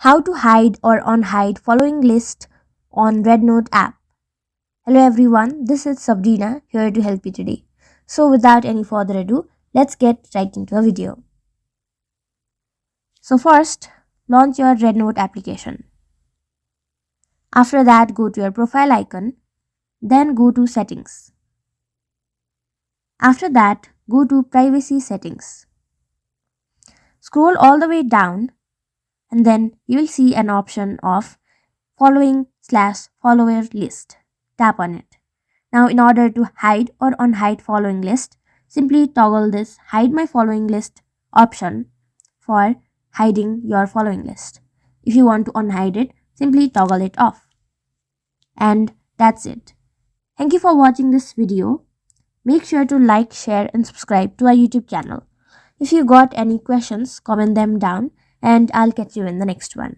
How to hide or unhide following list on REDnote app. Hello everyone, this is Sabrina here to help you today. So without any further ado, let's get right into the video. So first, launch your REDnote application. After that, go to your profile icon, then go to settings. After that, go to privacy settings. Scroll all the way down and then you will see an option of following/follower list. Tap on it. Now in order to hide or unhide following list, simply toggle this hide my following list option for hiding your following list. If you want to unhide it, simply toggle it off. And that's it. Thank you for watching this video. Make sure to like, share and subscribe to our YouTube channel. If you got any questions, comment them down and I'll catch you in the next one.